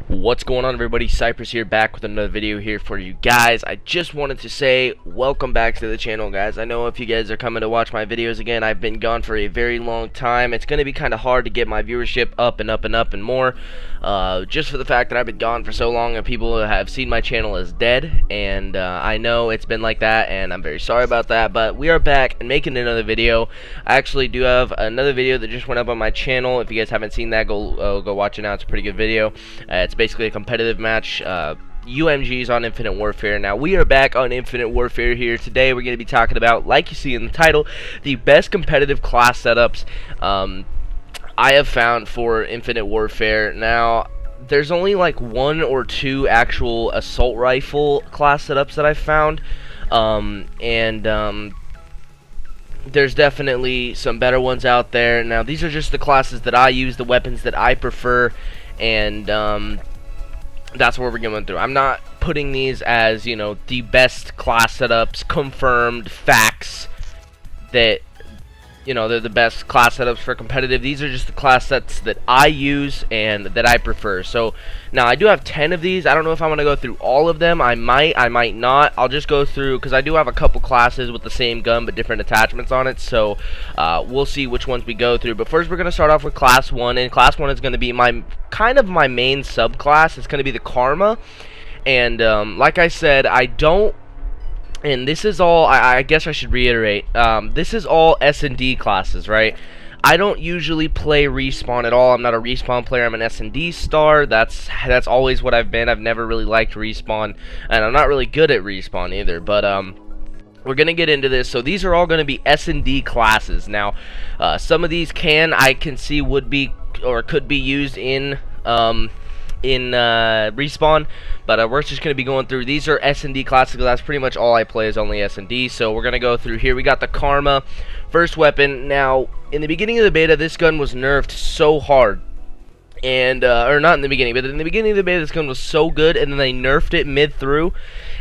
What's going on, everybody? Cypress here, back with another video here for you guys. I just wanted to say welcome back to the channel, guys. I know if you guys are coming to watch my videos again, I've been gone for a very long time. It's going to be kind of hard to get my viewership up and up and up and more, just for the fact that I've been gone for so long and people have seen my channel as dead, and I know it's been like that, and I'm very sorry about that, but we are back and making another video. I actually do have another video that just went up on my channel. If you guys haven't seen that, go watch it now. It's a pretty good video. It's basically a competitive match. UMGs on Infinite Warfare. Now we are back on Infinite Warfare here. Today we're going to be talking about, like you see in the title, the best competitive class setups I have found for Infinite Warfare. Now there's only like one or two actual assault rifle class setups that I've found, there's definitely some better ones out there. Now these are just the classes that I use, the weapons that I prefer, and that's what we're going through. I'm not putting these as, you know, the best class setups, confirmed facts that, you know, they're the best class setups for competitive. These are just the class sets that I use and that I prefer. So now I do have 10 of these. I don't know if I'm going to go through all of them. I might not. I'll just go through, because I do have a couple classes with the same gun but different attachments on it. So we'll see which ones we go through. But first we're going to start off with class 1, and class 1 is going to be my main subclass. It's going to be the Karma. And like I said, and this is all, I guess I should reiterate, this is all S&D classes, right? I don't usually play Respawn at all. I'm not a Respawn player. I'm an S&D star. That's always what I've been. I've never really liked Respawn, and I'm not really good at Respawn either. But we're going to get into this. So these are all going to be S&D classes. Now, some of these I can see would be or could be used in Respawn, but we're just going to be going through. These are S&D classes. That's pretty much all I play is only S&D. So we're going to go through here. We got the Karma, first weapon. Now, in the beginning of the beta, this gun was nerfed so hard. And, or not in the beginning, but in the beginning of the beta, this gun was so good, and then they nerfed it mid-through,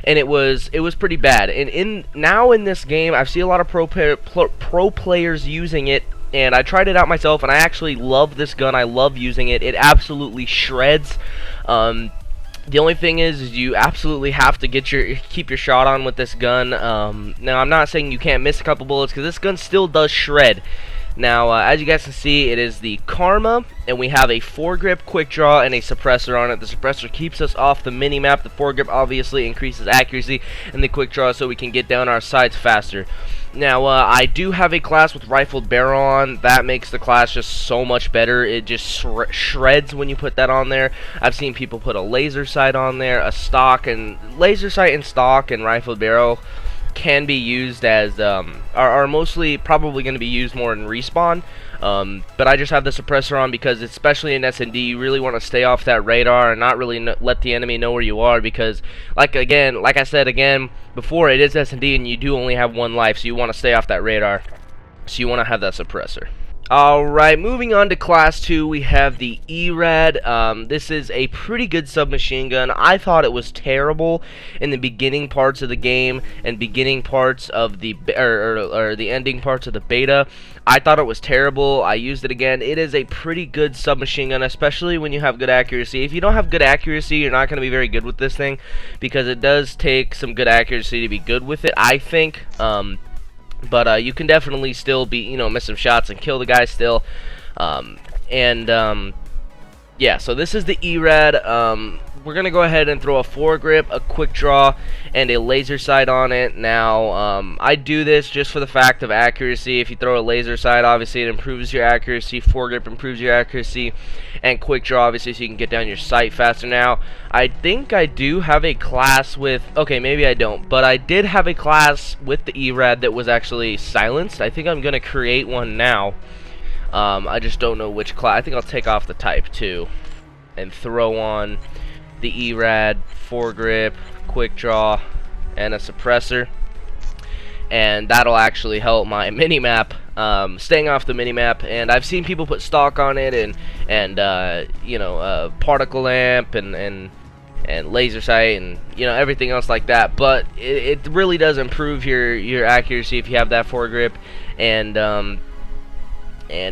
and it was pretty bad. And now in this game, I see a lot of pro players using it, and I tried it out myself, and I actually love this gun. I love using it. It absolutely shreds. The only thing is you absolutely have to keep your shot on with this gun. Now, I'm not saying you can't miss a couple bullets, because this gun still does shred. Now, as you guys can see, it is the Karma, and we have a foregrip, quick draw, and a suppressor on it. The suppressor keeps us off the mini-map. The foregrip obviously increases accuracy, and the quick draw so we can get down our sights faster. Now, I do have a class with rifled barrel on. That makes the class just so much better. It just shreds when you put that on there. I've seen people put a laser sight on there, a stock, and laser sight and stock and rifled barrel can be used as, are mostly probably going to be used more in Respawn. But I just have the suppressor on because, especially in S&D, you really want to stay off that radar and not really let the enemy know where you are, because, like I said again before, it is S&D and you do only have one life, so you want to stay off that radar. So you want to have that suppressor. Alright, moving on to class 2, we have the ERAD. This is a pretty good submachine gun. I thought it was terrible in the beginning parts of the game and beginning parts of the the ending parts of the beta. I thought it was terrible. I used it again. It is a pretty good submachine gun, especially when you have good accuracy. If you don't have good accuracy, you're not going to be very good with this thing, because it does take some good accuracy to be good with it, I think. But you can definitely still miss some shots and kill the guy still. Yeah, so this is the ERAD. We're going to go ahead and throw a foregrip, a quick draw, and a laser sight on it. Now, I do this just for the fact of accuracy. If you throw a laser sight, obviously it improves your accuracy. Foregrip improves your accuracy. And quick draw, obviously, so you can get down your sight faster. Now, I think I do have a class with... Okay, maybe I don't. But I did have a class with the ERAD that was actually silenced. I think I'm going to create one now. I just don't know which class. I think I'll take off the Type 2 and throw on the ERAD, foregrip, quick draw, and a suppressor. And that'll actually help my minimap, staying off the minimap. And I've seen people put stock on it and particle lamp and laser sight and everything else like that. But it really does improve your accuracy if you have that foregrip, and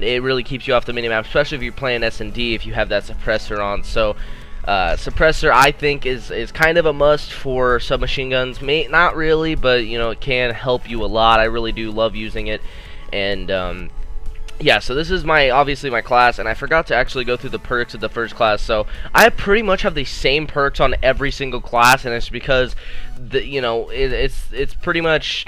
it really keeps you off the minimap, especially if you're playing S&D if you have that suppressor on. So Suppressor, I think, is kind of a must for submachine guns. Not really, but you know, it can help you a lot. I really do love using it, and yeah, so this is obviously my class, and I forgot to actually go through the perks of the first class. So I pretty much have the same perks on every single class, and it's because it's pretty much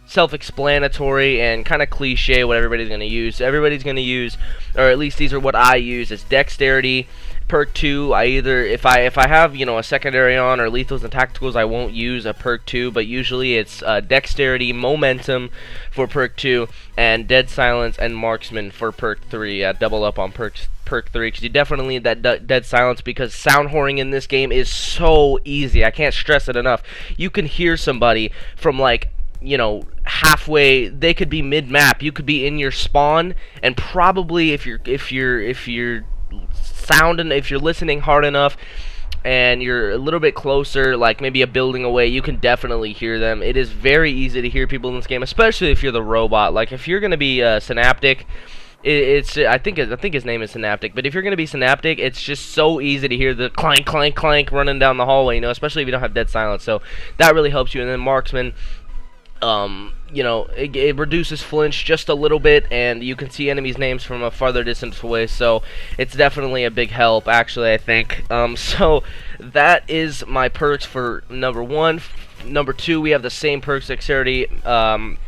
self-explanatory and kind of cliche what everybody's going to use. So everybody's going to use, or at least these are what I use, is dexterity. Perk 2, I either, if I have, a secondary on, or lethals and tacticals, I won't use a perk 2, but usually it's dexterity, momentum for perk 2, and dead silence and marksman for perk 3. Double up on perk 3, because you definitely need that dead silence, because sound whoring in this game is so easy. I can't stress it enough. You can hear somebody from, like, halfway. They could be mid-map. You could be in your spawn, and probably if you're if you're listening hard enough and you're a little bit closer, like maybe a building away, you can definitely hear them. It is very easy to hear people in this game, especially if you're the robot. Like if you're gonna be Synaptic, I think his name is Synaptic, but if you're gonna be Synaptic, it's just so easy to hear the clank clank clank running down the hallway, especially if you don't have dead silence. So that really helps you. And then marksman, it reduces flinch just a little bit, and you can see enemies' names from a farther distance away, so it's definitely a big help, actually, I think. So that is my perks for number 1. Number 2, we have the same perks: dexterity,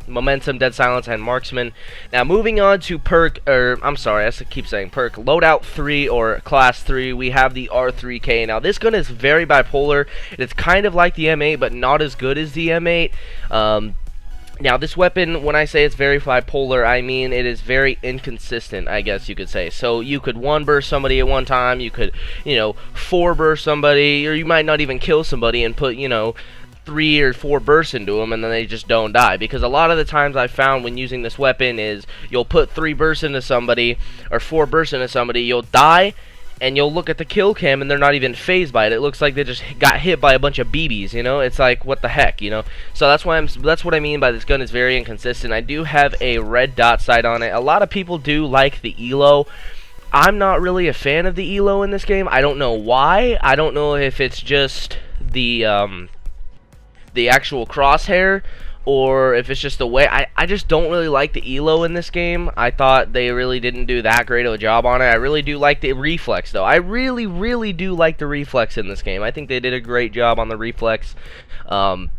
momentum, dead silence, and marksman. Now moving on to I keep saying perk, loadout 3 or class 3, we have the R3K. Now this gun is very bipolar. It's kind of like the M8, but not as good as the M8. Now this weapon, when I say it's very bipolar, I mean it is very inconsistent, I guess you could say. So you could 1-burst somebody at one time, you could, 4-burst somebody, or you might not even kill somebody and put, 3 or 4 bursts into them, and then they just don't die. Because a lot of the times I've found when using this weapon is you'll put 3 bursts into somebody, or 4 bursts into somebody, you'll die, and you'll look at the kill cam and they're not even phased by it. It looks like they just got hit by a bunch of BBs, It's like, what the heck, So that's what I mean by this gun is very inconsistent. I do have a red dot sight on it. A lot of people do like the ELO. I'm not really a fan of the ELO in this game. I don't know why. I don't know if it's just the actual crosshair, or if it's just the way. I just don't really like the ELO in this game. I thought they really didn't do that great of a job on it. I really do like the reflex, though. I really, really do like the reflex in this game. I think they did a great job on the reflex. And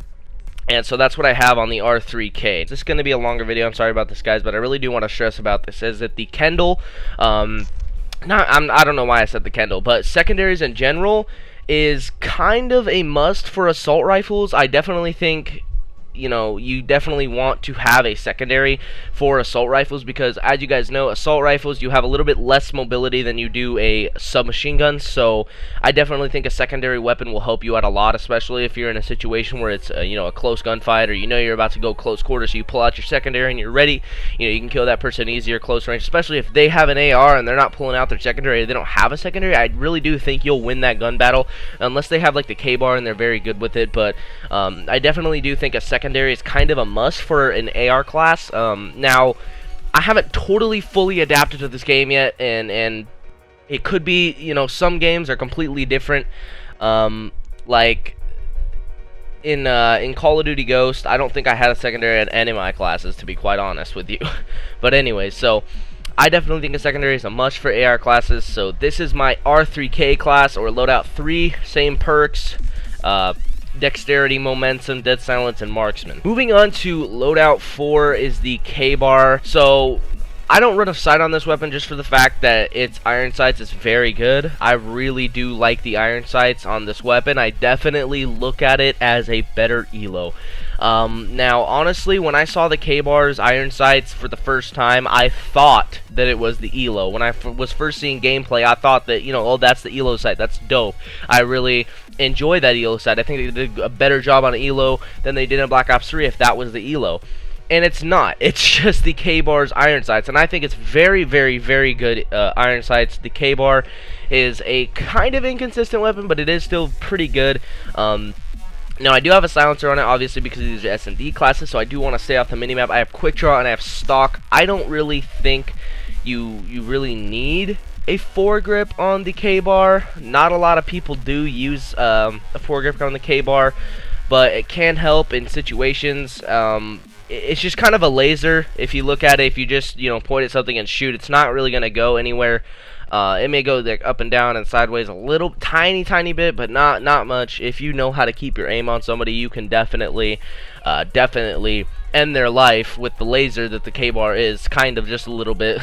so that's what I have on the R3K. This is going to be a longer video. I'm sorry about this, guys, but I really do want to stress about this. Is that the Kendall, I don't know why I said the Kendall, but secondaries in general is kind of a must for assault rifles. I definitely think you definitely want to have a secondary for assault rifles, because as you guys know, assault rifles, you have a little bit less mobility than you do a submachine gun. So I definitely think a secondary weapon will help you out a lot, especially if you're in a situation where it's a close gunfight, or you're about to go close quarters, so you pull out your secondary and you're ready. You can kill that person easier close range, especially if they have an AR and they're not pulling out their secondary, they don't have a secondary. I really do think you'll win that gun battle, unless they have like the K-bar and they're very good with it. But I definitely do think a secondary is kind of a must for an AR class. Now, I haven't totally fully adapted to this game yet, and it could be, some games are completely different. Like in Call of Duty Ghost, I don't think I had a secondary at any of my classes, to be quite honest with you. But anyway, so I definitely think a secondary is a must for AR classes. So this is my R3K class, or loadout 3, same perks. Dexterity, momentum, dead silence, and marksman. Moving on to loadout 4 is the K-bar. So I don't run a sight on this weapon just for the fact that its iron sights is very good. I really do like the iron sights on this weapon. I definitely look at it as a better ELO. Now, honestly, when I saw the K-bar's iron sights for the first time, I thought that it was the ELO. When I was first seeing gameplay, I thought that, oh, that's the ELO sight. That's dope. I really enjoy that ELO sight. I think they did a better job on ELO than they did in Black Ops 3 if that was the ELO. And it's not. It's just the K-bar's iron sights, and I think it's very, very, very good iron sights. The K-bar is a kind of inconsistent weapon, but it is still pretty good. Now, I do have a silencer on it, obviously, because these are S&D classes, so I do want to stay off the minimap. I have quick draw and I have stock. I don't really think you really need a foregrip on the K-bar. Not a lot of people do use a foregrip on the K-bar, but it can help in situations. It's just kind of a laser. If you look at it, if you just point at something and shoot, it's not really gonna go anywhere. It may go like up and down and sideways a little tiny bit, but not much. If you know how to keep your aim on somebody, you can definitely end their life with the laser that the K-bar is, kind of just a little bit.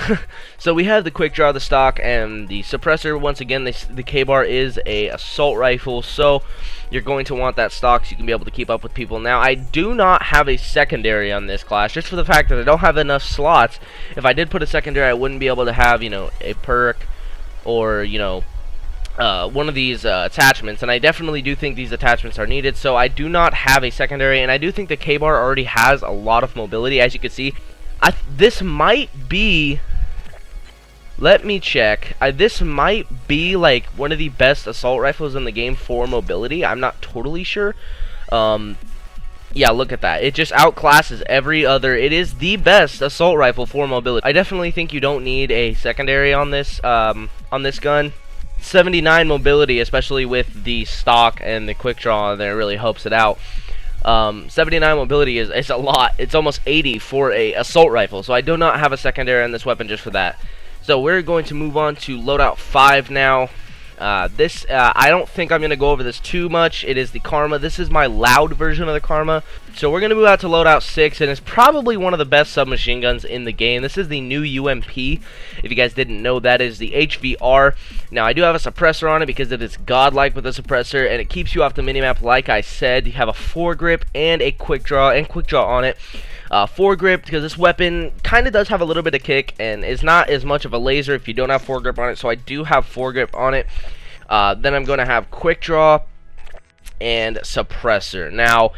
So we have the quick draw, the stock, and the suppressor. Once again, the K-bar is a assault rifle, so you're going to want that stock so you can be able to keep up with people. Now, I do not have a secondary on this class, just for the fact that I don't have enough slots. If I did put a secondary, I wouldn't be able to have, a perk or, one of these attachments, and I definitely do think these attachments are needed, so I do not have a secondary, and I do think the K-bar already has a lot of mobility. As you can see, this might be, let me check, this might be like one of the best assault rifles in the game for mobility. I'm not totally sure. Yeah, look at that. It just outclasses every other. It is the best assault rifle for mobility. I definitely think you don't need a secondary on this gun. 79 mobility, especially with the stock and the quick draw on there, really helps it out. 79 mobility is a lot. It's almost 80 for a assault rifle, so I do not have a secondary on this weapon just for that. So we're going to move on to loadout 5 now. I don't think I'm going to go over this too much. It is the Karma. This is my loud version of the Karma. So we're going to move out to loadout 6, and it's probably one of the best submachine guns in the game. This is the new UMP. If you guys didn't know, that is the HVR. Now, I do have a suppressor on it because it is godlike with a suppressor, and it keeps you off the minimap. Like I said, you have a foregrip and a quick draw on it. Foregrip, because this weapon kind of does have a little bit of kick and is not as much of a laser if you don't have foregrip on it, so I do have foregrip on it. Then I'm going to have quick draw and suppressor. Now,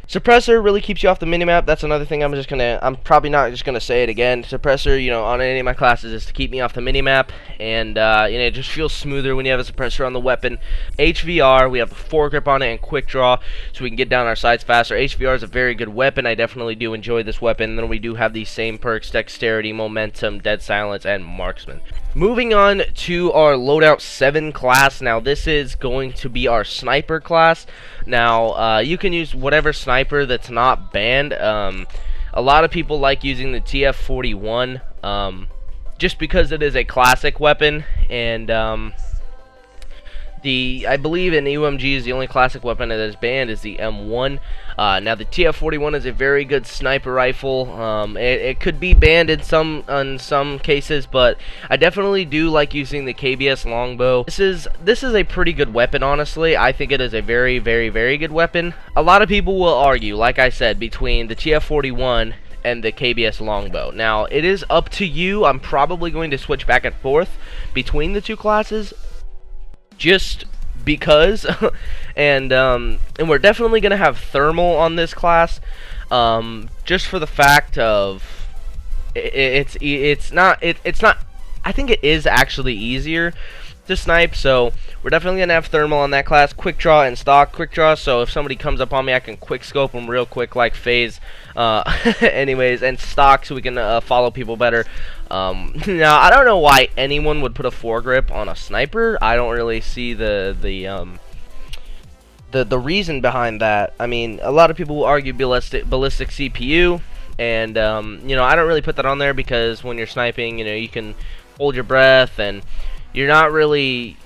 suppressor really keeps you off the minimap. That's another thing I'm probably not just gonna say it again. Suppressor, on any of my classes, is to keep me off the minimap, and it just feels smoother when you have a suppressor on the weapon. HVR, we have a foregrip on it and quick draw, so we can get down our sights faster. HVR is a very good weapon. I definitely do enjoy this weapon. And then we do have these same perks: dexterity, momentum, dead silence, and marksman. Moving on to our loadout 7 class. Now, this is going to be our sniper class. Now, you can use whatever sniper that's not banned. A lot of people like using the TF41 just because it is a classic weapon, and I believe in UMGs the only classic weapon that is banned is the M1. Now the TF41 is a very good sniper rifle. It could be banned in some cases, but I definitely do like using the KBS longbow. This is a pretty good weapon, honestly. I think it is a very good weapon. A lot of people will argue, like I said, between the TF41 and the KBS longbow. Now, it is up to you. I'm probably going to switch back and forth between the two classes, just because. and we're definitely gonna have thermal on this class, just for the fact of it's not. I think it is actually easier to snipe, so we're definitely gonna have thermal on that class. Quick draw and stock. Quick draw, so if somebody comes up on me, I can quick scope them real quick like FaZe. Anyways, and stock, so we can follow people better. Now, I don't know why anyone would put a foregrip on a sniper. I don't really see the reason behind that. I mean, a lot of people will argue ballistic CPU, and I don't really put that on there because when you're sniping, you can hold your breath, and you're not really.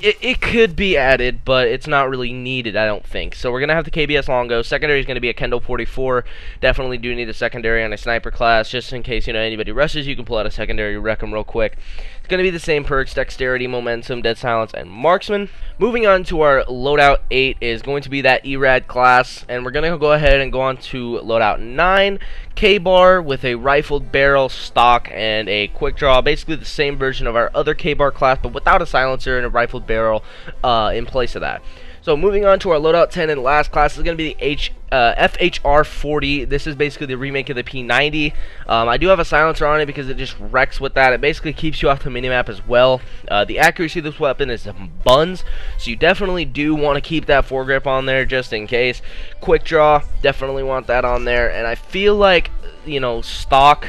It could be added, but it's not really needed, I don't think. So we're going to have the KBS Longo. Secondary is going to be a Kendall 44. Definitely do need a secondary on a sniper class, just in case, anybody rushes, you can pull out a secondary, wreck them real quick. It's going to be the same perks: dexterity, momentum, dead silence, and marksman. Moving on to our loadout 8 is going to be that ERAD class, and we're going to go ahead and go on to loadout 9. K-bar with a rifled barrel, stock, and a quick draw. Basically the same version of our other K-bar class, but without a silencer and a rifled barrel in place of that. So moving on to our loadout 10 and last class is going to be the FHR-40. This is basically the remake of the P90. I do have a silencer on it because it just wrecks with that. It basically keeps you off the minimap as well. The accuracy of this weapon is buns, so you definitely do want to keep that foregrip on there just in case. Quick draw, definitely want that on there. And I feel like, stock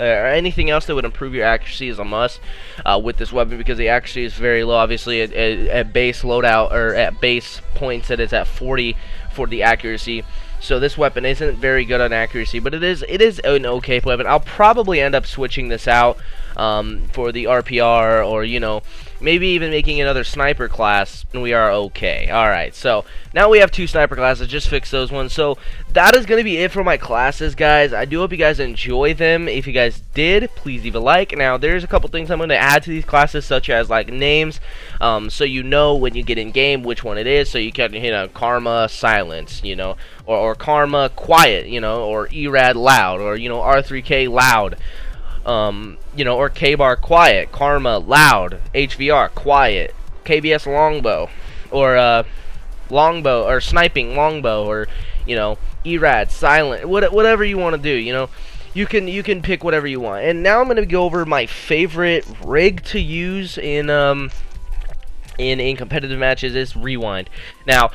or anything else that would improve your accuracy is a must with this weapon, because the accuracy is very low. Obviously, at base loadout, or at base points, it is at 40 for the accuracy. So this weapon isn't very good on accuracy, but it is an okay weapon. I'll probably end up switching this out for the RPR, or maybe even making another sniper class, and we are okay. Alright, so now we have 2 sniper classes. Just fix those ones. So that is going to be it for my classes, guys. I do hope you guys enjoy them. If you guys did, please leave a like. Now, there's a couple things I'm going to add to these classes, such as like names, so you know when you get in game which one it is. So you can Karma Silence, or Karma Quiet, or ERAD Loud, or R3K Loud. Or K-Bar Quiet, Karma Loud, HVR Quiet, KBS Longbow, or Longbow, or Sniping Longbow, or ERAD Silent, whatever you want to do. You can pick whatever you want. And now I'm going to go over my favorite rig to use in competitive matches is Rewind. Now,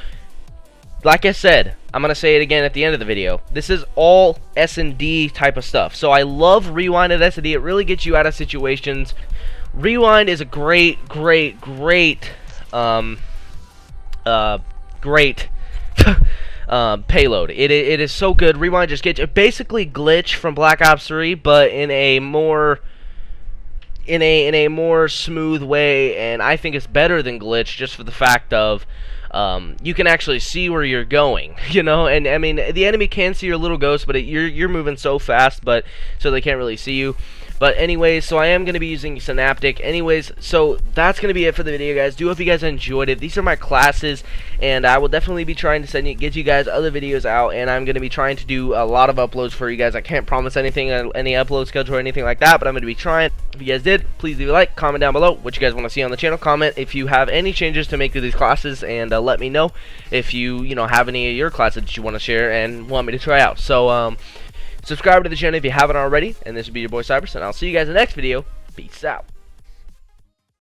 like I said, I'm going to say it again at the end of the video. This is all S&D type of stuff. So I love Rewind at S&D. It really gets you out of situations. Rewind is a great payload. It is so good. Rewind just gets you basically Glitch from Black Ops 3, but in a more smooth way, and I think it's better than Glitch just for the fact of you can actually see where you're going, and I mean the enemy can see your little ghost, but you're moving so fast, so they can't really see you. But anyways, so I am going to be using Synaptic. Anyways, so that's going to be it for the video, guys. Do hope you guys enjoyed it. These are my classes, and I will definitely be trying to get you guys other videos out, and I'm going to be trying to do a lot of uploads for you guys. I can't promise anything, any upload schedule or anything like that, but I'm going to be trying. If you guys did, please leave a like, comment down below what you guys want to see on the channel. Comment if you have any changes to make to these classes, and let me know if you have any of your classes that you want to share and want me to try out. So subscribe to the channel if you haven't already, and this will be your boy Cypress, and I'll see you guys in the next video. Peace out.